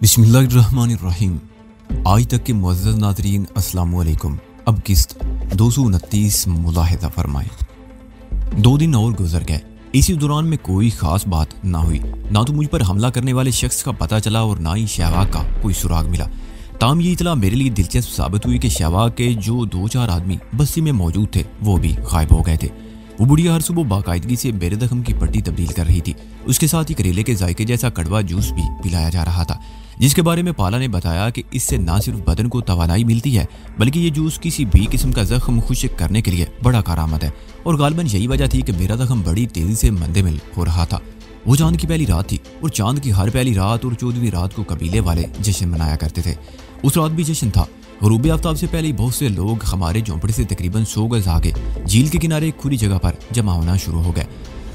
बिस्मिल्लाहिर्रहमानिर्रहीम। आज तक के मुअज़्ज़ज़ नाज़रीन अस्सलामु अलैकुम। अब किस्त 229 मुलाहिज़ा फरमाएं। 2 दिन और गुजर गए। इसी दौरान में कोई खास बात ना हुई। ना तो मुझ पर हमला करने वाले शख्स का पता चला और ना ही शहवाग का कोई सुराग मिला। ताम ये इतला मेरे लिए दिलचस्प साबित हुई कि शहवाग के जो 2-4 आदमी बस्ती में मौजूद थे वो भी गायब हो गए थे। वो बुढ़िया हर सुबह बाकायदगी से मेरे जख्म की पट्टी तब्दील कर रही थी। उसके साथ ही करेले के जायके जैसा कड़वा जूस भी पिलाया जा रहा था, जिसके बारे में पाला ने बताया कि इससे न सिर्फ बदन को तवानाई मिलती है बल्कि ये जूस किसी भी किस्म का जख्म खुश्क करने के लिए बड़ा कारआमद है। और गालिबन यही वजह थी कि मेरा जख्म बड़ी तेजी से मंदेमिल हो रहा था। वो चांद की पहली रात थी और चांद की हर पहली रात और 14वीं रात को कबीले वाले जश्न मनाया करते थे। उस रात भी जश्न था। ग़ुरूब आफ्ताब से पहले बहुत से लोग हमारे झोंपड़े से तकरीबन 100 गज आगे झील के किनारे एक खुली जगह पर जमा होना शुरू हो गए।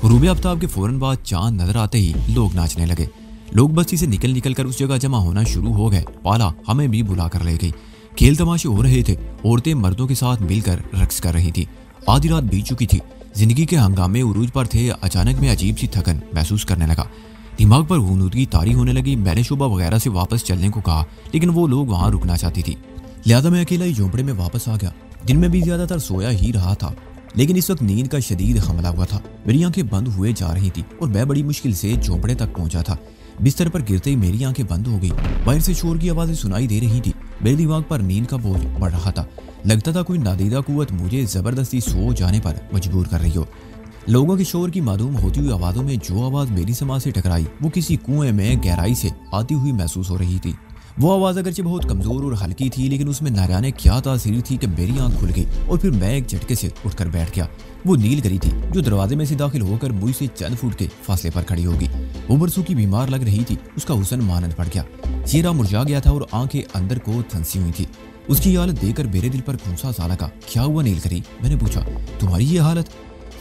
ग़ुरूब आफ्ताब के फौरन बाद चांद नजर आते ही लोग नाचने लगे। लोग बस्ती से निकल कर उस जगह जमा होना शुरू हो गए। पाला हमें भी बुला कर ले गई। खेल तमाशे हो रहे थे। औरतें मर्दों के साथ मिलकर रक्स कर रही थी। आधी रात बीत चुकी थी। जिंदगी के हंगामे उरूज पर थे। अचानक मैं अजीब सी थकन महसूस करने लगा। दिमाग पर गूंदगी तारी होने लगी। मैंने शोभा वगैरह से वापस चलने को कहा, लेकिन वो लोग वहां रुकना चाहती थी। लिहाजा मैं अकेला ही झोंपड़े में वापस आ गया। दिन में भी ज्यादातर सोया ही रहा था, लेकिन इस वक्त नींद का शदीद हमला हुआ था। मेरी आंखें बंद हुए जा रही थी और मैं बड़ी मुश्किल से झोंपड़े तक पहुंचा था। बिस्तर पर गिरते ही मेरी आंखें बंद हो गई। बाहर से शोर की आवाजें सुनाई दे रही थी। मेरे दिमाग पर नींद का बोझ बढ़ रहा था। लगता था कोई नादीदा कुव्वत मुझे जबरदस्ती सो जाने पर मजबूर कर रही हो। लोगों के शोर की मालूम होती हुई आवाजों में जो आवाज मेरी समाज से टकराई वो किसी कुएं में गहराई से आती हुई महसूस हो रही थी। वो आवाज अगरचे बहुत कमजोर और हल्की थी, लेकिन उसमें न जाने क्या तासीर थी कि मेरी आंख खुल गई और फिर मैं एक झटके से उठकर बैठ गया। वो नीलगरी थी जो दरवाजे में से दाखिल होकर मुझसे चंद फुट के फासले पर खड़ी होगी। वो बरसों की बीमार लग रही थी। उसका हुस्न मानद पड़ गया। चेहरा मुरझा गया था और आंखें अंदर को थंसी हुई थी। उसकी हालत देखकर मेरे दिल पर खूंसा सा लगा। क्या हुआ नीलगरी? मैंने पूछा। तुम्हारी ये हालत?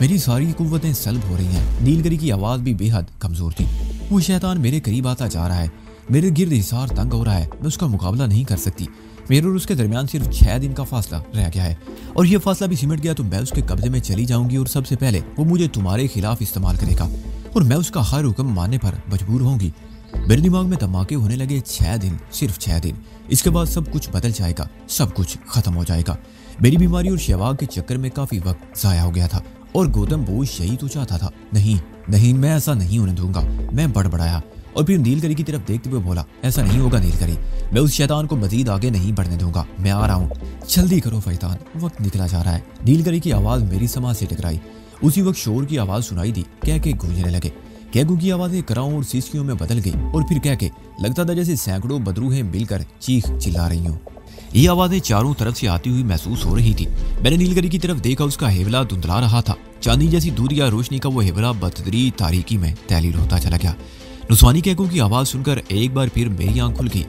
मेरी सारी कुव्वतें सल्ब हो रही हैं। नीलगरी की आवाज भी बेहद कमजोर थी। वो शैतान मेरे करीब आता जा रहा है। मेरे गिर्द हिसार तंग हो रहा है। मैं उसका मुकाबला नहीं कर सकती। मेरे और उसके दरमियान सिर्फ 6 दिन का फासला रह गया है, और ये फासला भी सिमट गया तो मैं उसके कब्जे में चली जाऊंगी और सबसे पहले वो मुझे तुम्हारे खिलाफ इस्तेमाल करेगा और मैं उसका हर हुक्म मानने पर मजबूर होंगी। मेरे दिमाग में धमाके होने लगे। 6 दिन, सिर्फ 6 दिन। इसके बाद सब कुछ बदल जाएगा, सब कुछ खत्म हो जाएगा। मेरी बीमारी और शहवाग के चक्कर में काफी वक्त जाया हो गया था और गौतम बोश यही तो चाहता था। नहीं नहीं, मैं ऐसा नहीं होने दूंगा। मैं बड़बड़ाया और फिर नीलगरी की तरफ देखते हुए बोला, ऐसा नहीं होगा नीलगरी। मैं उस शैतान को मजीद आगे नहीं बढ़ने दूंगा। मैं आ रहा हूँ, जल्दी करो फैतान, वक्त निकला जा रहा है। नीलगरी की आवाज मेरी समाज से टकराई। उसी वक्त शोर की आवाज सुनाई दी। कह के गूंजने लगे। कहगू की आवाजें कराओं और सिसकियों में बदल गई और फिर कह के लगता था जैसे सैकड़ों बदरूहें मिलकर चीख चिल्ला रही हों। ये आवाजें चारों तरफ से आती हुई महसूस हो रही थी। मैंने नीलगरी की तरफ देखा। उसका हेवला धुंधला रहा था। चांदी जैसी दूध या रोशनी का वो हेवला बदतरी तारीकी में तहलील होता चला गया। नुस्वानी कहगू की आवाज सुनकर एक बार फिर मेरी आंख खुल गई।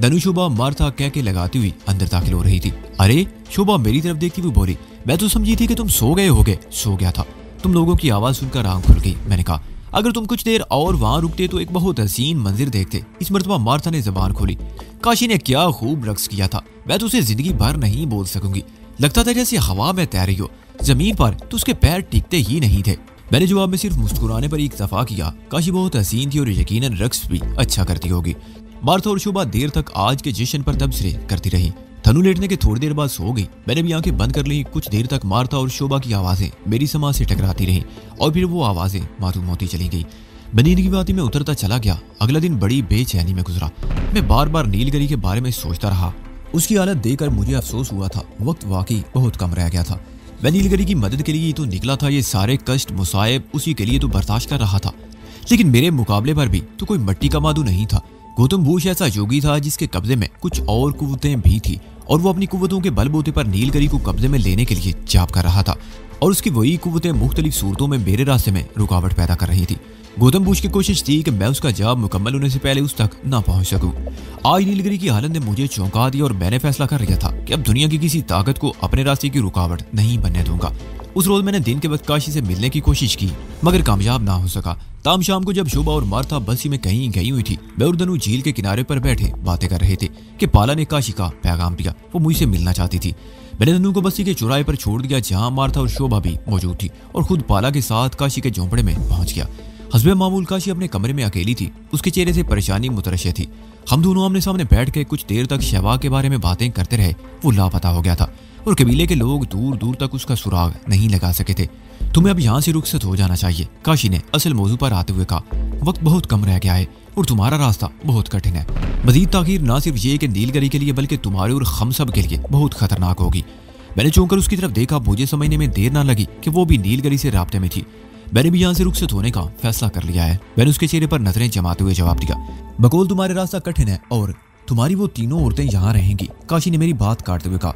धनु शोभा मार्था कह के लगाती हुई अंदर दाखिल हो रही थी। अरे शोभा मेरी तरफ देखती हुई बोली, मैं तो समझी थी कि तुम सो गए होगे। सो गया था। तुम लोगों की आवाज सुनकर आंख खुल गई। मैंने कहा, अगर तुम कुछ देर और वहां रुकते तो एक बहुत हसीन मंजिर देखते। इस मर्तबा मार्था ने जबान खोली। काशी ने क्या खूब रक्स किया था। मैं तो उसे जिंदगी भर नहीं बोल सकूंगी। लगता था जैसे हवा में तैर रही हो। जमीन पर तो उसके पैर टिकते ही नहीं थे। मैंने जवाब में सिर्फ मुस्कुराने पर इक्तफा किया। काशी बहुत हसीन थी और यकीनन रक्स भी अच्छा करती होगी। मार्था और शोभा देर तक आज के जश्न पर तबसरे करती रही। धनु लेटने के थोड़ी देर बाद सो गई। मैंने भी आंखें बंद कर ली। कुछ देर तक मार्था और शोभा की आवाजें मेरी समाज से टकराती रहीं और फिर वो आवाजें मातूम होती चली गई। मैं नींद की बाती में उतरता चला गया। अगला दिन बड़ी बेचैनी में गुजरा। मैं बार बार नीलगरी के बारे में सोचता रहा। उसकी हालत देखकर मुझे अफसोस हुआ था। वक्त वाकई बहुत कम रह गया था। मैं नीलगरी की मदद के लिए ही तो निकला था। ये सारे कष्ट मुसाइब उसी के लिए तो बर्दाश्त कर रहा था, लेकिन मेरे मुकाबले पर भी तो कोई मट्टी का मादू नहीं था। गौतम बोश ऐसा योगी था जिसके कब्जे में कुछ और कुव्वतें भी थी और वो अपनी कुव्वतों के बलबूते पर नीलगरी को कब्जे में लेने के लिए जाप कर रहा था और उसकी वही कुव्वतें मुख्तलिफ सूरतों में मेरे रास्ते में रुकावट पैदा कर रही थी। गौतम बोश की कोशिश थी कि मैं उसका जाप मुकम्मल होने से पहले उस तक ना पहुंच सकूं। आज नीलगरी की हालत ने मुझे चौंका दिया और मैंने फैसला कर लिया था कि अब दुनिया की किसी ताकत को अपने रास्ते की रुकावट नहीं बनने दूंगा। उस रोज मैंने दिन के वक्त काशी से मिलने की कोशिश की, मगर कामयाब ना हो सका। ताम शाम को जब शोभा और मार्था बस्ती में कहीं गई हुई थी, मैं और धनु झील के किनारे पर बैठे बातें कर रहे थे कि पाला ने काशी का पैगाम दिया। वो मुझसे मिलना चाहती थी। मैंने धनु को बस्ती के चौराहे पर छोड़ दिया जहां मार्था और शोभा भी मौजूद थी और खुद पाला के साथ काशी के झोंपड़े में पहुंच गया। हस्बे मामूल काशी अपने कमरे में अकेली थी। उसके चेहरे से परेशानी मुतरशे थी। हम दोनों आमने सामने बैठ के कुछ देर तक शहबाग के बारे में बातें करते रहे। वो लापता हो गया था और कबीले के लोग दूर दूर तक उसका सुराग नहीं लगा सके थे। तुम्हें अब यहाँ से रुखसत हो जाना चाहिए, काशी ने असल मौजू पर आते हुए कहा। वक्त बहुत कम रह गया है और तुम्हारा रास्ता बहुत कठिन है। मजीद ताखीर ना सिर्फ ये कि नीलगिरी के लिए बल्कि तुम्हारे और हम सब के लिए बहुत खतरनाक होगी। मैंने चौंक कर उसकी तरफ देखा। मुझे समझने में देर ना लगी कि वो भी नीलगिरी से राब्ते में थी। मैंने भी यहाँ से रुखसत होने का फैसला कर लिया है। मैंने उसके चेहरे पर नजरें जमाते हुए जवाब दिया। बकौल तुम्हारे रास्ता कठिन है और तुम्हारी वो तीनों औरतें यहाँ रहेंगी, काशी ने मेरी बात काटते हुए कहा।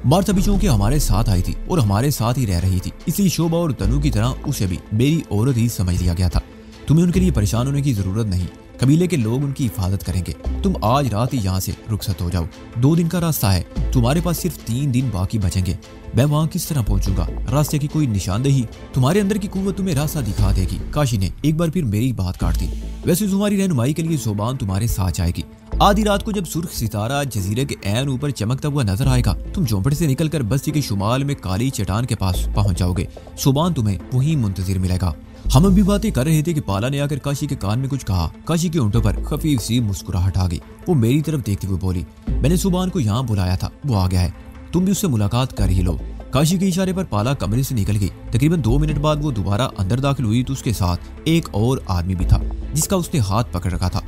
मार्था भी चूंकि हमारे साथ आई थी और हमारे साथ ही रह रही थी, इसलिए शोभा और तनु की तरह उसे भी मेरी औरत ही समझ लिया गया था। तुम्हें उनके लिए परेशान होने की जरूरत नहीं। कबीले के लोग उनकी हिफाजत करेंगे। तुम आज रात ही यहाँ से रुखसत हो जाओ। 2 दिन का रास्ता है। तुम्हारे पास सिर्फ 3 दिन बाकी बचेंगे। मैं वहाँ किस तरह पहुंचूंगा? रास्ते की कोई निशानदेही? तुम्हारे अंदर की कुव्वत तुम्हें रास्ता दिखा देगी। काशी ने एक बार फिर मेरी बात काट दी। वैसे तुम्हारी रहनुमाई के लिए ज़ुबान तुम्हारे साथ जाएगी। आधी रात को जब सुर्ख सितारा जजीरे के ऐन ऊपर चमकता हुआ नजर आएगा, तुम झोंपड़े से निकलकर बस्ती के शुमाल में काली चट्टान के पास पहुंच जाओगे। ज़ुबान तुम्हें वहीं मुंतजिर मिलेगा। हम अभी बातें कर रहे थे कि पाला ने आकर काशी के कान में कुछ कहा। काशी के होंठों पर खफीफ सी मुस्कुराहट आ गई। वो मेरी तरफ देखते हुए बोली, मैंने ज़ुबान को यहाँ बुलाया था, वो आ गया है। तुम भी उससे मुलाकात कर ही लो। काशी के इशारे पर पाला कमरे से निकल गई। तकरीबन 2 मिनट बाद वो दोबारा अंदर दाखिल हुई तो उसके साथ एक और आदमी भी था जिसका उसने हाथ पकड़ रखा था।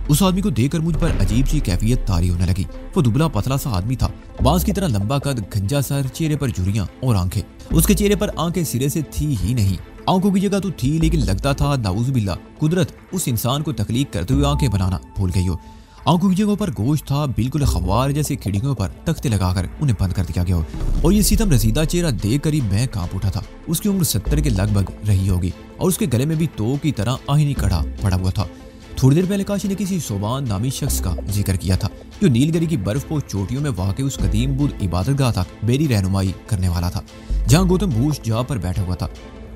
उस आदमी को देखकर मुझ पर अजीब सी कैफियत तारी होने लगी। वो दुबला पतला सा आदमी था, बांस की तरह लंबा कद, गंजा सर, चेहरे पर झुर्रियां और आंखें। उसके चेहरे पर आंखें सिरे से थी ही नहीं। आंखों की जगह तो थी, लेकिन लगता था नाउज़ुबिल्लाह कुदरत उस इंसान को तख्लीक करते हुए आंखें बनाना भूल गई हो। आंखों की जगह पर गोश्त था, बिल्कुल खवार जैसे खिड़कियों पर तख्ते लगाकर उन्हें बंद कर दिया गया हो। और ये सितम रसीदा चेहरा देख कर ही मैं कांप उठा था। उसकी उम्र 70 के लगभग रही होगी और उसके गले में भी तोप की तरह आहिनी कड़ा पड़ा हुआ था। थोड़ी देर पहले काशी ने किसी ज़ुबान नामी शख्स का जिक्र किया था जो नीलगिरी की बर्फपोश चोटियों में वाक़ उस कदीम बुद्ध इबादतगाह तक मेरी रहनुमाई करने वाला था, जहाँ गौतम बुद्ध जा पर बैठा हुआ था।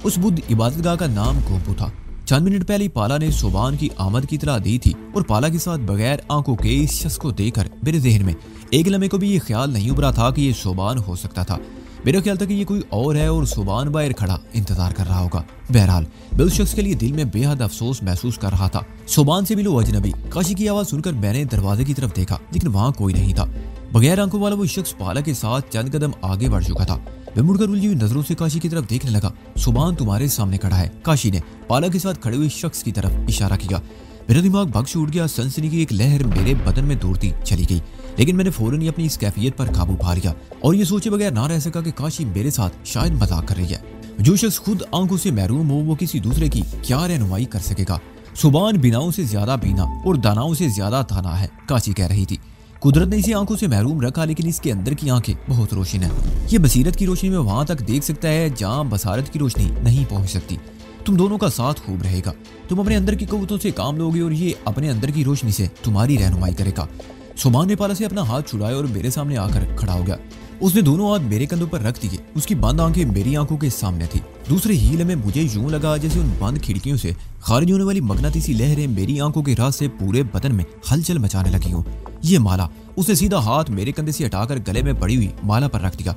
उस बुद्ध इबादतगाह का नाम गोपू था। चंद मिनट पहले पाला ने ज़ुबान की आमद की तरह दी थी और पाला के साथ बगैर आंखों के इस शख्स को देखकर मेरे जहन में एक लम्हे को भी ये ख्याल नहीं उभरा था कि ये ज़ुबान हो सकता था। मेरा ख्याल था कि ये कोई और है और ज़ुबान बाहर खड़ा इंतजार कर रहा होगा। बहरहाल मैं उस शख्स के लिए दिल में बेहद अफसोस महसूस कर रहा था। ज़ुबान से मिलो अजनबी, काशी की आवाज़ सुनकर मैंने दरवाजे की तरफ देखा, लेकिन वहाँ कोई नहीं था। बगैर आंखों वाला वो शख्स पाला के साथ चंद कदम आगे बढ़ चुका था। मैं मुड़कर उलझी हुई नजरों से काशी की तरफ देखने लगा। ज़ुबान तुम्हारे सामने खड़ा है, काशी ने पाला के साथ खड़े हुए शख्स की तरफ इशारा किया। मेरा दिमाग बख्श उठ गया। सनसनी की एक लहर मेरे बदन में दौड़ती चली गई, लेकिन मैंने फौरन ही अपनी इस कैफियत पर काबू पा लिया और ये सोचे बगैर ना रह सका कि काशी मेरे साथ शायद मजाक कर रही है। जो शख्स खुद आंखों से महरूम हो वो किसी दूसरे की क्या रहनुमाई कर सकेगा। ज़ुबान बिनाओं से ज्यादा बीना और दानाओं से ज्यादा दाना है, काशी कह रही थी। कुदरत ने इसे आंखों से महरूम रखा, लेकिन इसके अंदर की आंखें बहुत रोशन है। ये बसीरत की रोशनी में वहां तक देख सकता है जहां बसारत की रोशनी नहीं पहुंच सकती। तुम दोनों का साथ खूब रहेगा। तुम अपने अंदर की कवतों से काम लोगे और ये अपने अंदर की रोशनी से तुम्हारी रहनुमाई करेगा। ज़ुबान ने पाला से अपना हाथ छुड़ाया और मेरे सामने आकर खड़ा हो गया। उसने दोनों हाथ मेरे कंधों पर रख दिए। उसकी बंद आंखें मेरी आंखों के सामने थी। दूसरे हील में मुझे यूं लगा जैसे उन बंद खिड़कियों से खारिज होने वाली मगनातीसी लहरें मेरी आंखों के रास से पूरे बदन में हलचल मचाने लगी हो। ये माला, उसने सीधा हाथ मेरे कंधे से हटाकर गले में पड़ी हुई माला पर रख दिया।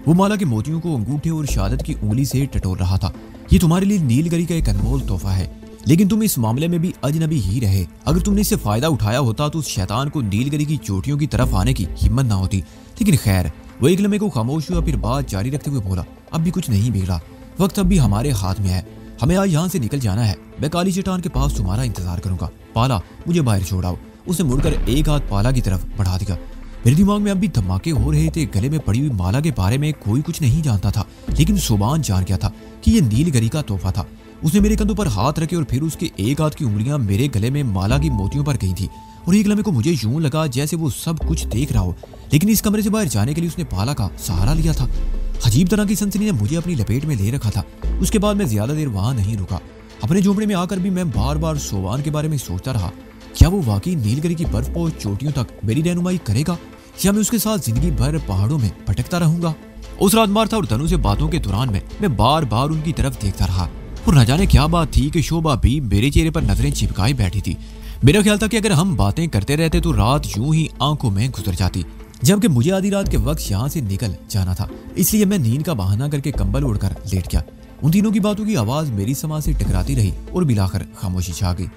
वो माला के मोतियों को अंगूठे और शहादत की उंगली से टटोल रहा था। ये तुम्हारे लिए नीलगिरी का एक अनमोल तोहफा है, लेकिन तुम इस मामले में भी अजनबी ही रहे। अगर तुमने इससे फायदा उठाया होता तो उस शैतान को नीलगिरी की चोटियों की तरफ आने की हिम्मत ना होती। लेकिन खैर, वो एक लम्हे को खामोश हुआ, फिर बात जारी रखते हुए बोला, अब भी कुछ नहीं बिगड़ा। वक्त अब भी हमारे हाथ में है। हमें आज यहाँ से निकल जाना है। मैं काली चट्टान के पास तुम्हारा इंतजार करूंगा। पाला, मुझे बाहर छोड़ाओ। उसने मुड़कर एक हाथ पाला की तरफ बढ़ा दिया। मेरे दिमाग में अब भी धमाके हो रहे थे। गले में पड़ी हुई माला के बारे में कोई कुछ नहीं जानता था, लेकिन ज़ुबान जान गया था कि यह नीलगिरी का तोहफा था। उसने मेरे कंधों पर हाथ रखे और फिर उसके एक हाथ की उंगलियां मेरे गले में माला की मोतियों पर गई थी और एक लम्हे को मुझे यूं लगा जैसे वो सब कुछ देख रहा हो, लेकिन इस कमरे से बाहर जाने के लिए उसने पाला का सहारा लिया था। अजीब तरह की सनसनी ने मुझे अपनी लपेट में ले रखा था। उसके बाद मैं ज्यादा देर वहां नहीं रुका। अपने झोंपड़े में आकर भी मैं बार बार ज़ुबान के बारे में सोचता रहा। क्या वो वाकई नीलगिरी की बर्फपोश चोटियों तक मेरी रहनुमाई करेगा या मैं उसके साथ जिंदगी भर पहाड़ों में भटकता रहूंगा। उस रात मार्था और तनु से बातों के दौरान मैं बार बार उनकी तरफ देखता रहा और न जाने क्या बात थी कि शोभा भी मेरे चेहरे पर नजरें चिपकाए बैठी थी। मेरा ख्याल था कि अगर हम बातें करते रहते तो रात यूं ही आंखों में गुजर जाती, जबकि मुझे आधी रात के वक्त यहाँ से निकल जाना था। इसलिए मैं नींद का बहाना करके कंबल ओढ़कर लेट गया। उन तीनों की बातों की आवाज मेरी समाज से टकराती रही और बिलाकर खामोशी छा गई।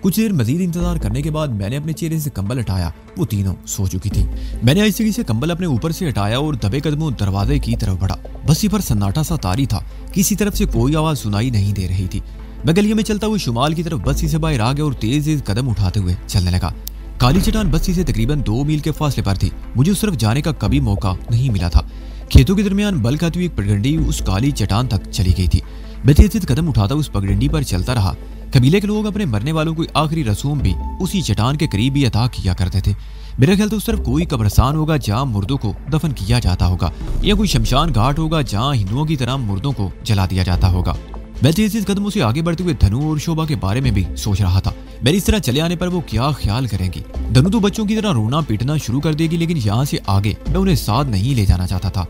कुछ देर मजीद इंतजार करने के बाद मैंने अपने चेहरे से कंबल हटाया। वो तीनों सो चुकी थी। मैंने आहिस्ते से कंबल अपने ऊपर से हटाया और दबे कदमों दरवाजे की तरफ बढ़ा। बस्ती पर सन्नाटा सा तारी था, किसी तरफ से कोई आवाज सुनाई नहीं दे रही थी। मैं गलियों में चलता हुआ शुमाल की तरफ बस्ती से बाहर आ गया और तेज कदम उठाते हुए चलने लगा। काली चट्टान बस्ती से तकरीबन 2 मील के फासले पर थी। मुझे उस तरफ जाने का कभी मौका नहीं मिला था। खेतों के दरमियान बल खाती हुई एक पगडंडी उस काली चट्टान तक चली गई थी। मैं तेज कदम उठाता उस पगडंडी पर चलता रहा। कबीले के लोग अपने मरने वालों को आखिरी रसूम भी उसी चट्टान के करीब ही अदा किया करते थे। मेरा ख्याल तो उस तरफ कोई कब्रिस्तान होगा जहाँ मुर्दों को दफन किया जाता होगा, या कोई शमशान घाट होगा जहाँ हिंदुओं की तरह मुर्दों को जला दिया जाता होगा। मैं तेज कदमों से आगे बढ़ते हुए धनु और शोभा के बारे में भी सोच रहा था। मेरी इस तरह चले आने पर वो क्या ख्याल करेंगी। धनु तो बच्चों की तरह रोना पीटना शुरू कर देगी, लेकिन यहाँ से आगे मैं उन्हें साथ नहीं ले जाना चाहता था।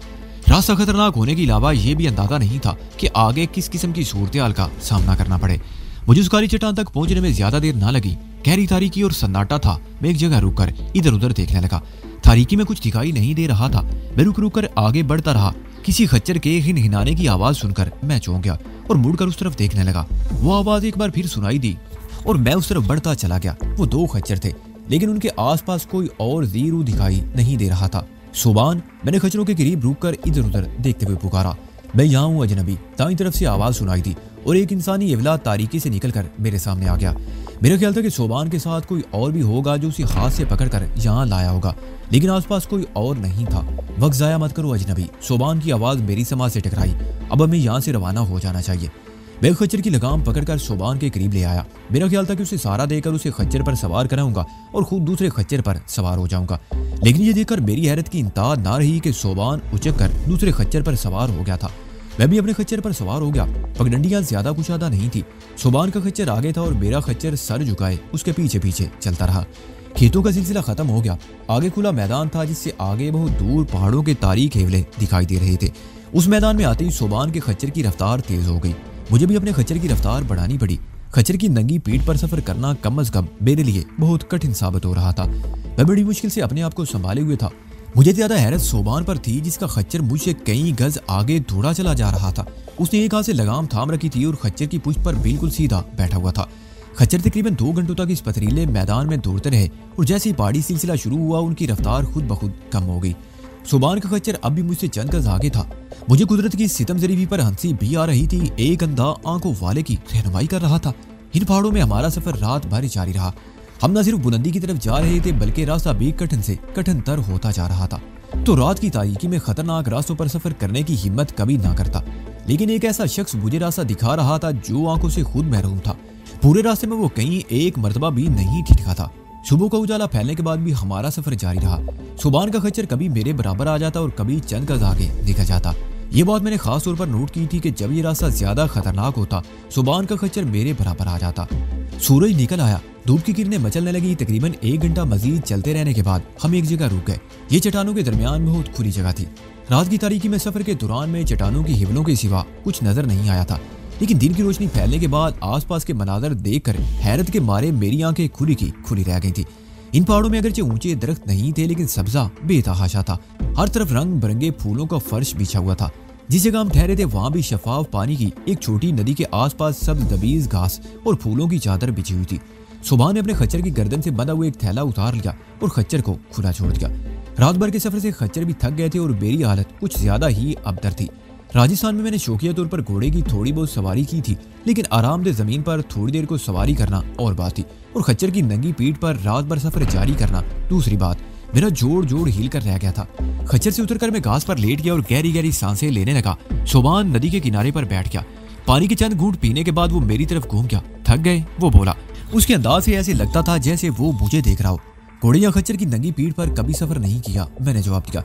रास्ता खतरनाक होने के अलावा ये भी अंदाजा नहीं था कि आगे किस किस्म की सूरत-ए-हाल का सामना करना पड़े। मुझे उस काली चट्टान तक पहुंचने में ज्यादा देर ना लगी। गहरी तारीकी और सन्नाटा था। मैं एक जगह रुककर इधर उधर देखने लगा। तारीकी में कुछ दिखाई नहीं दे रहा था। मैं रुक रुक कर आगे बढ़ता रहा। किसी खच्चर के हिनहिनाने की आवाज सुनकर मैं चौंक गया और मुड़कर उस तरफ देखने लगा। वो आवाज एक बार फिर सुनाई दी और मैं उस तरफ बढ़ता चला गया। वो 2 खच्चर थे, लेकिन उनके आसपास कोई और जीरू दिखाई नहीं दे रहा था। सुबान, मैंने खच्चरों के करीब रुककर इधर उधर देखते हुए पुकारा। मैं यहाँ हूँ अजनबी। दाईं तरफ से आवाज सुनाई दी और एक इंसानी अवला तारीकी से निकलकर मेरे सामने आ गया। मेरा ख्याल था कि सोबान के साथ कोई और भी होगा जो उसे हाथ से पकड़कर यहाँ लाया होगा, लेकिन आसपास कोई और नहीं था। वक्त जाया मत करो अजनबी। सोबान की आवाज मेरी समाज से टकराई। अब हमें यहाँ से रवाना हो जाना चाहिए। मैं खच्चर की लगाम पकड़कर सोबान के करीब ले आया। मेरा ख्याल था कि उसे सहारा देकर उसे खच्चर पर सवार कराऊंगा और खुद दूसरे खच्चर पर सवार हो जाऊंगा, लेकिन ये देखकर मेरी हैरत की इंतहा ना रही कि सोबान उचक कर दूसरे खच्चर पर सवार हो गया था। मैं भी अपने खच्चर पर सवार हो गया। पगडंडियां ज्यादा कुशादा नहीं थी। सोबान का खच्चर आगे था और मेरा खच्चर सर झुकाए उसके पीछे पीछे चलता रहा। खेतों का सिलसिला खत्म हो गया। आगे खुला मैदान था जिससे आगे बहुत दूर पहाड़ों के तारीक हेवले दिखाई दे रहे थे। उस मैदान में आते ही सोबान के खच्चर की रफ्तार तेज हो गई। मुझे भी अपने खच्चर की रफ्तार बढ़ानी पड़ी। खच्चर की नंगी पीठ पर सफर करना कम अज कम मेरे लिए बहुत कठिन साबित हो रहा था। मैं बड़ी मुश्किल से अपने आप को संभाले हुए था। मुझे ज्यादा हैरत सोबान पर थी जिसका खच्चर मुझसे कई गज आगे दौड़ा चला जा रहा था। उसने एक हाथ से लगाम थाम रखी थी और खच्चर की पुष्ट पर बिल्कुल सीधा बैठा हुआ था। खच्चर तकरीबन 2 घंटों तक इस पथरीले मैदान में दौड़ते रहे और जैसे ही पहाड़ी सिलसिला शुरू हुआ उनकी रफ्तार खुद ब खुद कम हो गई। सोबान का खच्चर अब भी मुझसे चंद गज आगे था। मुझे कुदरत की सितम जरीफी पर हंसी भी आ रही थी। एक अंधा आंखों वाले की रहनुमाई कर रहा था। इन पहाड़ों में हमारा सफर रात भर जारी रहा। हम न सिर्फ बुलंदी की तरफ जा रहे थे बल्कि रास्ता भी कठिन से कठिन तर होता जा रहा था। तो रात की तारीकी में खतरनाक रास्तों पर सफर करने की हिम्मत कभी ना करता, लेकिन एक ऐसा शख्स मुझे रास्ता दिखा रहा था जो आंखों से खुद महरूम था। पूरे रास्ते में वो कहीं एक मर्तबा भी नहीं ठिठका था। सुबह का उजाला फैलने के बाद भी हमारा सफर जारी रहा। सुबान का खच्चर कभी मेरे बराबर आ जाता और कभी चंद गज आगे निकल जाता। ये बात मैंने खास तौर पर नोट की थी कि जब ये रास्ता ज्यादा खतरनाक होता सुबान का खच्चर मेरे बराबर आ जाता। सूरज निकल आया। धूप की किरणें मचलने लगी। तकरीबन 1 घंटा मजीद चलते रहने के बाद हम एक जगह रुक गए। ये चट्टानों के दरमियान बहुत खुली जगह थी। रात की तारीकी में सफर के दौरान में चट्टानों की हिवलों के सिवा कुछ नजर नहीं आया था, लेकिन दिन की रोशनी फैलने के बाद आसपास के मनाजर देखकर हैरत के मारे मेरी आंखें खुली की खुली रह गई थी। इन पहाड़ों में अगरचे ऊंचे दरख्त नहीं थे, लेकिन सब्जा बेतहाशा था। हर तरफ रंग बिरंगे फूलों का फर्श बिछा हुआ था। जिस जगह हम ठहरे थे वहां भी शफाफ पानी की एक छोटी नदी के आसपास सब्ज दबीज घास और फूलों की चादर बिछी हुई थी। सुबह ने अपने खच्चर की गर्दन से बंधा हुआ एक थैला उतार लिया और खच्चर को खुला छोड़ दिया। रात भर के सफर से खच्चर भी थक गए थे और मेरी हालत कुछ ज्यादा ही अबतर थी। राजस्थान में मैंने शौकिया तौर पर घोड़े की थोड़ी बहुत सवारी की थी, लेकिन आरामदेह जमीन पर थोड़ी देर को सवारी करना और बात थी, और खच्चर की नंगी पीठ पर रात भर सफर जारी करना दूसरी बात। मेरा जोड़ जोड़ हिल कर रह गया था। खच्चर से उतरकर मैं घास पर लेट गया और गहरी गहरी सांसें लेने लगा। सोबान नदी के किनारे पर बैठ गया। पानी के चंद घूंट पीने के बाद वो मेरी तरफ घूम गया। थक गए, वो बोला। उसके अंदाज से ऐसे लगता था जैसे वो मुझे देख रहा हो। घोड़े या खच्चर की नंगी पीठ पर कभी सफर नहीं किया, मैंने जवाब दिया।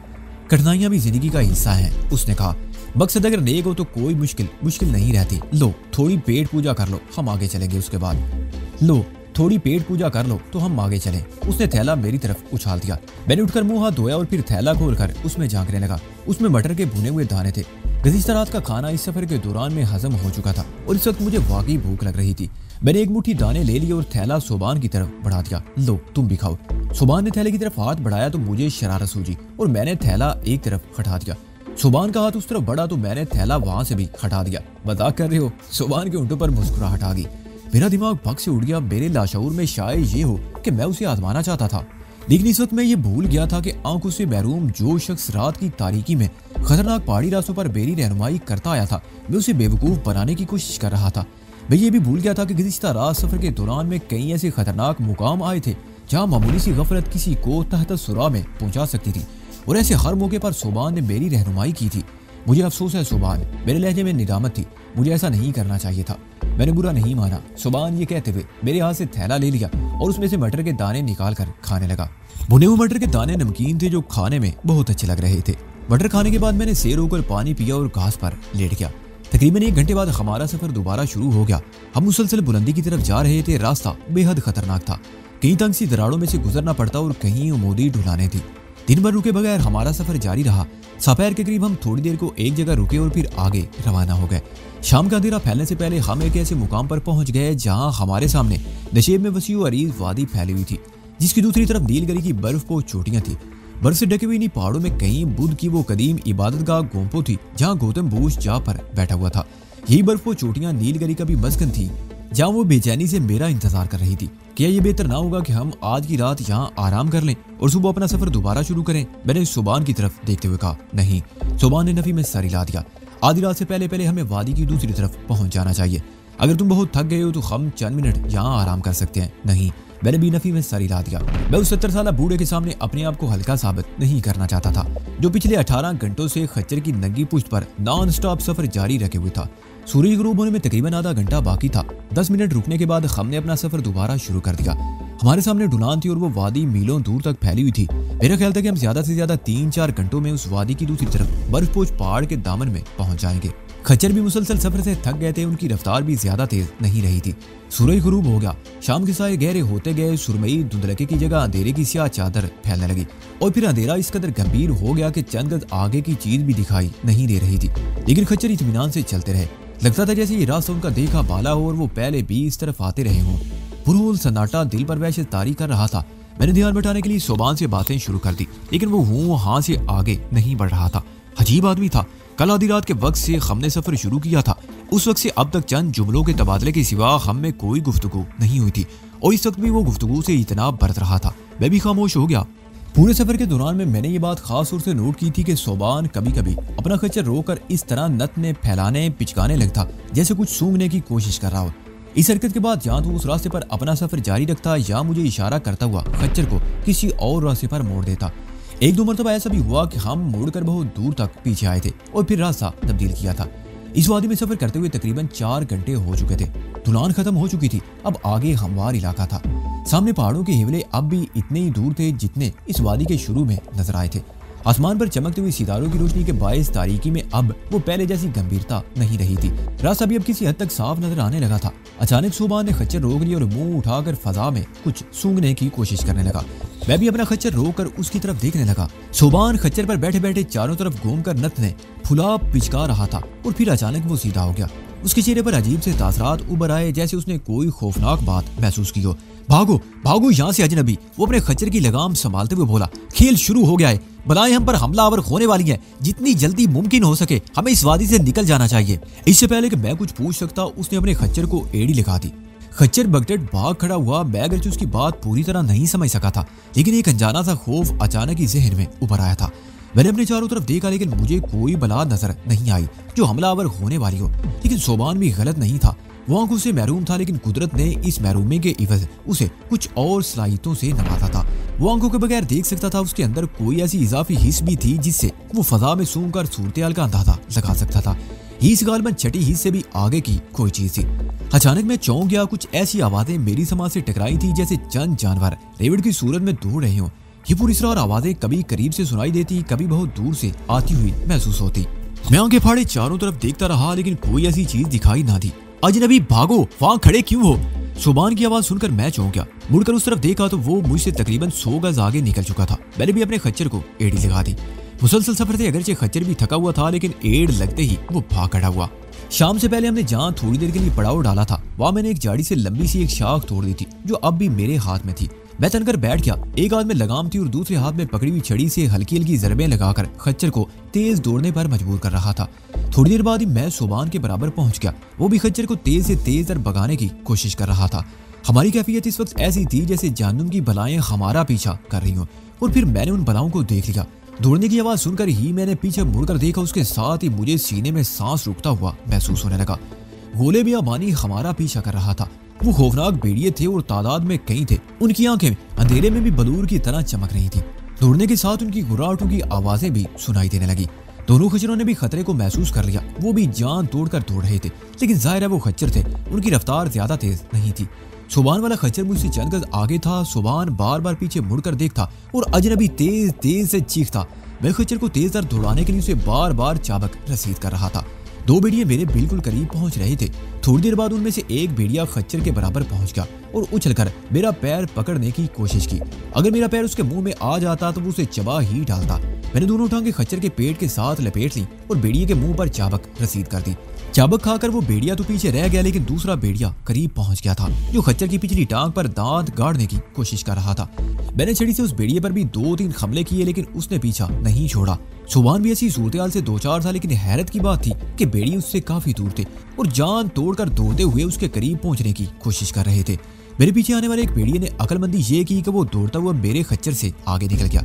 कठिनाइयां भी जिंदगी का हिस्सा हैं, उसने कहा। मकसद अगर नेक हो तो कोई मुश्किल नहीं रहती। लो थोड़ी पेट पूजा कर लो, हम आगे चलेंगे। उसके बाद लो थोड़ी पेट पूजा कर लो तो हम आगे चलें। उसने थैला मेरी तरफ उछाल दिया। मैंने उठकर मुंह हाथ धोया और फिर थैला खोलकर उसमें झांकने लगा। उसमें मटर के भुने हुए दाने थे। गुज़िश्ता रात का खाना इस सफर के दौरान में हजम हो चुका था और इस वक्त मुझे वाकई भूख लग रही थी। मैंने एक मुट्ठी दाने ले लिए और थैला सोबान की तरफ बढ़ा दिया। लो तुम भी खाओ। सोबान ने थैले की तरफ हाथ बढ़ाया तो मुझे शरारत सूझी और मैंने थैला एक तरफ हटा दिया। सुबान का हाथ उस तरफ बढ़ा तो मैंने थैला वहां से भी हटा दिया। मजाक कर रहे हो? सुबान के होंठों पर मुस्कुराहट आ गई। मेरा दिमाग भग से उड़ गया। मेरे लाशऊर में शायद ये हो कि मैं उसे आजमाना चाहता था, लेकिन इस वक्त मैं ये भूल गया था कि आंखों से महरूम जो शख्स रात की तारीकी में खतरनाक पहाड़ी रास्तों पर मेरी रहनुमाई करता आया था, मैं उसे बेवकूफ बनाने की कोशिश कर रहा था। मैं ये भी भूल गया था कि गुज़िश्ता रात सफर के दौरान में कई ऐसे खतरनाक मुकाम आए थे जहाँ मामूली सी गफलत किसी को तहत सुरा में पहुंचा सकती थी, और ऐसे हर मौके पर सोबान ने मेरी रहनुमाई की थी। मुझे अफसोस है सोबान, मेरे लहजे में निदामत थी। मुझे ऐसा नहीं करना चाहिए था। मैंने बुरा नहीं माना। सोबान ये कहते हुए मेरे हाथ से थैला ले लिया और उसमें से मटर के दाने निकाल कर खाने लगा। भुने हुए मटर के दाने नमकीन थे जो खाने में बहुत अच्छे लग रहे थे। मटर खाने के बाद मैंने सैर होकर पानी पिया और घास पर लेट गया। तकरीबन 1 घंटे बाद हमारा सफर दोबारा शुरू हो गया। हम मुसलसल बुलंदी की तरफ जा रहे थे। रास्ता बेहद खतरनाक था। कहीं तंग सी दराड़ों में से गुजरना पड़ता और कहीं उमूदी ढुलाने थी। दिन भर रुके बगैर हमारा सफर जारी रहा। दोपहर के करीब हम थोड़ी देर को एक जगह रुके और फिर आगे रवाना हो गए। शाम का अंधेरा फैलने से पहले हम एक ऐसे मुकाम पर पहुंच गए जहां हमारे सामने नशेब में वसी और अरीज वादी फैली हुई थी, जिसकी दूसरी तरफ नीलगिरी की बर्फ को चोटियां थी। बर्फ से ढके हुए इन पहाड़ों में कहीं बुद्ध की वो कदीम इबादतगाह गोम्पो थी जहां गौतम बुद्ध जा पर बैठा हुआ था। यही बर्फ को चोटियां नीलगिरी का भी मस्कन थी जहाँ वो बेचैनी से मेरा इंतजार कर रही थी। क्या ये बेहतर ना होगा कि हम आज की रात यहाँ आराम कर लें और सुबह अपना सफर दोबारा शुरू करें? मैंने सोबान की तरफ देखते हुए कहा। नहीं। सोबान ने नफी में सर हिला दिया। आधी रात से पहले पहले हमें वादी की दूसरी तरफ पहुंच जाना चाहिए। अगर तुम बहुत थक गए हो तो हम चंद मिनट यहाँ आराम कर सकते हैं। नहीं। मैंने भी नफी में सर हिला दिया। मैं उस 70 साल बूढ़े के सामने अपने आप को हल्का साबित नहीं करना चाहता था, जो पिछले 18 घंटों से खच्चर की नंगी पुश्त पर नॉन स्टॉप सफर जारी रखे हुए था। सूरज गुरूब होने में तकरीबन आधा घंटा बाकी था। 10 मिनट रुकने के बाद हमने अपना सफर दोबारा शुरू कर दिया। हमारे सामने ढुलान थी और वो वादी मीलों दूर तक फैली हुई थी। मेरा ख्याल था कि हम ज्यादा से ज्यादा 3-4 घंटों में उस वादी की दूसरी तरफ बर्फपोश पहाड़ के दामन में पहुंच जाएंगे। खच्चर भी मुसलसल सफर से थक गए थे। उनकी रफ्तार भी ज्यादा तेज नहीं रही थी। सूरज गुरूब हो गया। शाम के साए गहरे होते गए। सुरमई धुंधलके की जगह अंधेरे की स्याह चादर फैलने लगी और फिर अंधेरा इस कदर गंभीर हो गया कि चंद गज आगे की चीज भी दिखाई नहीं दे रही थी। लेकिन खच्चर इत्मीनान से चलते रहे। लगता था जैसे ये रास्ता उनका देखा बाला हो और वो पहले भी इस तरफ आते रहे हों। पुरहुल सन्नाटा दिल पर वैसे तारी कर रहा था। मैंने ध्यान बटाने के लिए सोबान से बातें शुरू कर दी, लेकिन वो हूँ हाँ से आगे नहीं बढ़ रहा था। अजीब आदमी था। कल आधी रात के वक्त से हमने सफर शुरू किया था। उस वक्त से अब तक चंद जुमलों के तबादले के सिवा हम में कोई गुफ्तगू नहीं हुई थी और इस वक्त भी वो गुफ्तगू से इतनाब बरत रहा था। मैं भी खामोश हो गया। पूरे सफर के दौरान में मैंने ये बात खास तौर से नोट की थी कि सोबान कभी कभी अपना खच्चर रोककर इस तरह नतने फैलाने पिचकाने लगता जैसे कुछ सूंघने की कोशिश कर रहा हो। इस हरकत के बाद या तो उस रास्ते पर अपना सफर जारी रखता या मुझे इशारा करता हुआ खच्चर को किसी और रास्ते पर मोड़ देता। 1-2 मरतबा ऐसा भी हुआ कि हम मुड़कर बहुत दूर तक पीछे आए थे और फिर रास्ता तब्दील किया था। इस वादी में सफर करते हुए तकरीबन 4 घंटे हो चुके थे। ढुलान खत्म हो चुकी थी। अब आगे हमवार इलाका था। सामने पहाड़ों के हिवले अब भी इतने ही दूर थे जितने इस वादी के शुरू में नजर आए थे। आसमान पर चमकते हुए सितारों की रोशनी के बायस तारीकी में अब वो पहले जैसी गंभीरता नहीं रही थी। रास्ता भी अब किसी हद तक साफ नजर आने लगा था। अचानक सोबान ने खच्चर रोक लिया और मुंह उठाकर फजा में कुछ सूंघने की कोशिश करने लगा। मैं भी अपना खच्चर रोककर उसकी तरफ देखने लगा। सोबान खच्चर पर बैठे बैठे चारों तरफ घूमकर नथने फुला पिचका रहा था और फिर अचानक वो सीधा हो गया। उसके चेहरे पर अजीब से तासरात उभर आए जैसे उसने कोई खौफनाक बात महसूस की हो। भागो भागो यहाँ से अजनबी, वो अपने खच्चर की लगाम संभालते हुए बोला। खेल शुरू हो गया है। बलाएं हम पर हमलावर होने वाली हैं। जितनी जल्दी मुमकिन हो सके हमें इस वादी से निकल जाना चाहिए। इससे पहले कि मैं कुछ पूछ सकता उसने अपने खच्चर को एड़ी लगा दी। खच्चर बगटेट भाग खड़ा हुआ। मैं अगरचे उसकी बात पूरी तरह नहीं समझ सका था, लेकिन एक अनजाना सा खौफ अचानक ही जहन में उभर आया था। मैंने अपने चारों तरफ देखा, लेकिन मुझे कोई बला नजर नहीं आई जो हमलावर होने वाली हो। लेकिन सोबान भी गलत नहीं था। वो आंखों से महरूम था, लेकिन कुदरत ने इस महरूमी के इवज उसे कुछ और सलाहियतों से नवाजा था। वो आंखों के बगैर देख सकता था। उसके अंदर कोई ऐसी इजाफी हिस्स भी थी जिससे वो फजा में सूंघ कर सूरत-ए-हाल का अंदाजा लगा सकता था। इस गालबन छठी हिस्स से भी आगे की कोई चीज थी। अचानक मैं चौंक गया। कुछ ऐसी आवाजें मेरी समाज से टकराई थी जैसे चंद जानवर रेवड़ की सूरत में दौड़ रहे हों। ये पूरी तरह आवाजें कभी करीब से सुनाई देती, कभी बहुत दूर से आती हुई महसूस होती। मैं आंखें फाड़े चारों तरफ देखता रहा, लेकिन कोई ऐसी चीज दिखाई ना दी। अजनबी भागो, वहां खड़े क्यों हो? सोबान की आवाज सुनकर मैं चौंक गया। मुड़कर उस तरफ देखा तो वो मुझसे तकरीबन 100 गज आगे निकल चुका था। मैंने भी अपने खच्चर को एड़ी लगा दी। मुसलसल सफर से अगरचे खच्चर भी थका हुआ था, लेकिन एड़ लगते ही वो भाग खड़ा हुआ। शाम से पहले हमने जहाँ थोड़ी देर के लिए पड़ाव डाला था, वहाँ मैंने एक झाड़ी से लंबी सी एक शाख तोड़ दी थी जो अब भी मेरे हाथ में थी। मैं तनकर बैठ गया। एक हाथ में लगाम थी और दूसरे हाथ में पकड़ी हुई छड़ी से हल्की हल्की जरबें लगाकर खच्चर को तेज दौड़ने पर मजबूर कर रहा था। थोड़ी देर बाद ही मैं सोबान के बराबर पहुंच गया। वो भी खच्चर को तेज से तेज दर भगाने की कोशिश कर रहा था। हमारी कैफियत इस वक्त ऐसी थी जैसे जहन्नुम की बलाएं हमारा पीछा कर रही हों। और फिर मैंने उन बलाओं को देख लिया। दौड़ने की आवाज सुनकर ही मैंने पीछे मुड़कर देखा, उसके साथ ही मुझे सीने में सांस रुकता हुआ महसूस होने लगा। गोले बियाबानी हमारा पीछा कर रहा था। वो खौफनाक भेड़िए थे और तादाद में कई थे। उनकी आंखें अंधेरे में भी बलूर की तरह चमक रही थी। दौड़ने के साथ उनकी गुर्राहटों की आवाजें भी सुनाई देने लगी। दोनों खच्चरों ने भी खतरे को महसूस कर लिया। वो भी जान तोड़कर दौड़ रहे थे, लेकिन जाहिर है वो खच्चर थे, उनकी रफ्तार ज्यादा तेज नहीं थी। सोबान वाला खच्चर मुझसे चंद गज आगे था। सोबान बार बार पीछे मुड़कर देखता और अजनबी तेज तेज से चीखता। मैं खच्चर को तेज दर दौड़ाने के लिए उसे बार बार चाबक रसीद कर रहा था। दो भेड़िए मेरे बिल्कुल करीब पहुंच रहे थे। थोड़ी देर बाद उनमें से एक भेड़िया खच्चर के बराबर पहुंच गया और उछलकर मेरा पैर पकड़ने की कोशिश की। अगर मेरा पैर उसके मुंह में आ जाता तो वो उसे चबा ही डालता। मैंने दोनों टांगे खच्चर के पेट के साथ लपेट ली और भेड़िए के मुंह पर चाबक रसीद कर दी। चाबक खाकर वो भेड़िया तो पीछे रह गया, लेकिन दूसरा भेड़िया करीब पहुंच गया था जो खच्चर की पिछली टांग पर दांत गाड़ने की कोशिश कर रहा था। मैंने छड़ी से उस भेड़िए पर भी 2-3 हमले किए, लेकिन उसने पीछा नहीं छोड़ा। सोबान भी ऐसी सूरत-ए-हाल से 2-4 था, लेकिन हैरत की बात थी कि भेड़िए उससे काफी दूर थे और जान तोड़कर दौड़ते हुए उसके करीब पहुंचने की कोशिश कर रहे थे। मेरे पीछे आने वाले एक भेड़िए ने अक्लमंदी ये की कि वो दौड़ता हुआ मेरे खच्चर से आगे निकल गया।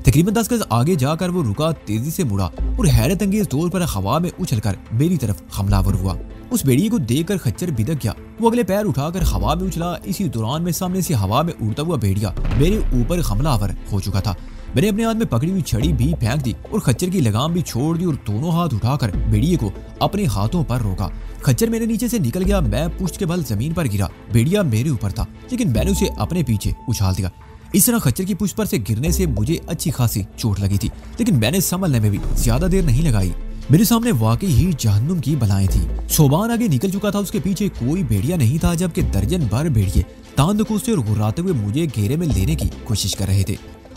तकरीबन 10 गज आगे जाकर वो रुका, तेजी से मुड़ा और हैरत अंगेज तौर पर हवा में उछलकर मेरी तरफ हमलावर हुआ। उस भेड़िए को देखकर खच्चर बिदक गया। वो अगले पैर उठाकर हवा में उछला। इसी दौरान में सामने से हवा में उड़ता हुआ भेड़िया मेरे ऊपर हमलावर हो चुका था। मैंने अपने हाथ में पकड़ी हुई छड़ी भी फेंक दी और खच्चर की लगाम भी छोड़ दी और दोनों हाथ उठाकर भेड़िए को अपने हाथों पर रोका। खच्चर मेरे नीचे से निकल गया। मैं पुश्त के बल जमीन पर गिरा। भेड़िया मेरे ऊपर था, लेकिन मैंने उसे अपने पीछे उछाल दिया। इस तरह खच्चर की पुश्त पर से गिरने से मुझे अच्छी खासी चोट लगी थी, लेकिन मैंने संभलने में भी ज्यादा देर नहीं लगाई। मेरे सामने वाकई ही जहन्नुम की बलाएं थी। सोबान आगे निकल चुका था, उसके पीछे कोई भेड़िया नहीं था, जबकि दर्जन भर भेड़िए तांद कोसते और गुर्राते हुए मुझे घेरे में लेने की कोशिश कर रहे थे।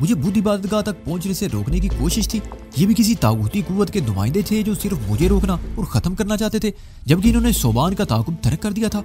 मुझे बुद्ध इबादतगाह तक पहुंचने से रोकने की कोशिश थी। ये भी किसी तागूती कुव्वत के नुमाइंदे थे जो सिर्फ मुझे रोकना और खत्म करना चाहते थे, जबकि इन्होंने सोबान का ताकुब तर्क कर दिया था।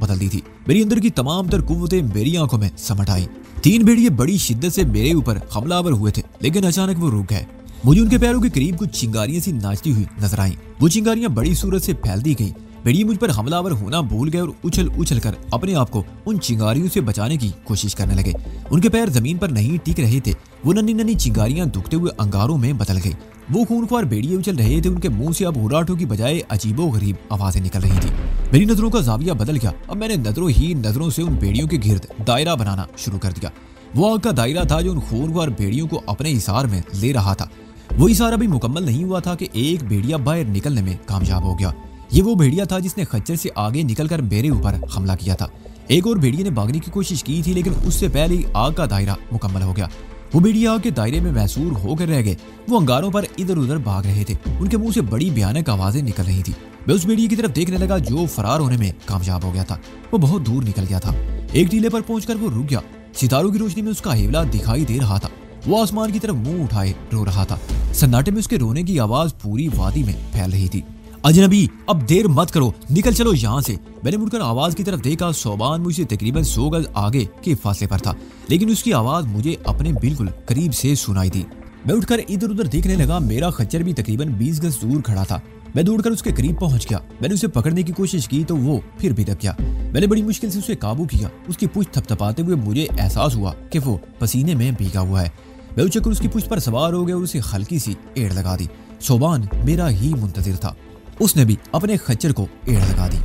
बदल दी थी। मेरी अंदर की तमाम तर कुव्वतें मेरी आंखों में समट आई। 3 भेड़िए बड़ी शिद्दत से मेरे ऊपर हमलावर हुए थे, लेकिन अचानक वो रुक गए। मुझे उनके पैरों के करीब कुछ चिंगारियां सी नाचती हुई नजर आईं। वो चिंगारियां बड़ी सूरत से फैलती गईं। भेड़िए मुझ पर हमलावर होना भूल गए और उछल उछल कर अपने आप को उन चिंगारियों से बचाने की कोशिश करने लगे। उनके पैर जमीन पर नहीं टिक रहे थे। वो नन्ही नन्ही चिंगारियां दुखते हुए अंगारों में बदल गई। वो खूनख्वार भेड़िए उछल रहे थे। उनके मुंह से अब हुर्राटों की बजाय अजीबो गरीब आवाजें निकल रही थी। मेरी नजरों का जाविया बदल गया। अब मैंने नजरों ही नजरों से उन भेड़ियों के गिर्द दायरा बनाना शुरू कर दिया। वो आग का दायरा था जो उन खूनख्वार भेड़ियों को अपने इशार में ले रहा था। वो इशारा भी मुकम्मल नहीं हुआ था कि एक भेड़िया बाहर निकलने में कामयाब हो गया। ये वो भेड़िया था जिसने खच्चर से आगे निकलकर मेरे ऊपर हमला किया था। एक और भेड़िए ने भागने की कोशिश की थी, लेकिन उससे पहले ही आग का दायरा मुकम्मल हो गया। वो भेड़िया आग के दायरे में महसूर होकर रह गए। वो अंगारों पर इधर उधर भाग रहे थे। उनके मुंह से बड़ी भयानक आवाजें निकल रही थी। मैं उस भेड़िए की तरफ देखने लगा जो फरार होने में कामयाब हो गया था। वो बहुत दूर निकल गया था। एक टीले पर पहुंचकर वो रुक गया। सितारों की रोशनी में उसका हेवला दिखाई दे रहा था। वो आसमान की तरफ मुंह उठाए रो रहा था। सन्नाटे में उसके रोने की आवाज पूरी वादी में फैल रही थी। अजनबी, अब देर मत करो, निकल चलो यहाँ से। मैंने मुड़कर आवाज की तरफ देखा। सोबान मुझसे तकरीबन 100 गज आगे के फासले पर था, लेकिन उसकी आवाज मुझे अपने बिल्कुल करीब से सुनाई दी। मैं उठकर इधर उधर देखने लगा। मेरा खच्चर भी तकरीबन 20 गज दूर खड़ा था। मैं दौड़कर उसके करीब पहुंच गया। मैंने उसे पकड़ने की कोशिश की तो वो फिर बिदक गया। मैंने बड़ी मुश्किल से उसे काबू किया। उसकी पुश्त थपथपाते हुए मुझे एहसास हुआ कि वो पसीने में भीगा हुआ है। मैं उछलकर उसकी पुश्त पर सवार हो गया और उसे हल्की सी एड़ लगा दी। सोबान मेरा ही मुंतजिर था। उसने भी अपने खच्चर को एड़ लगा दी।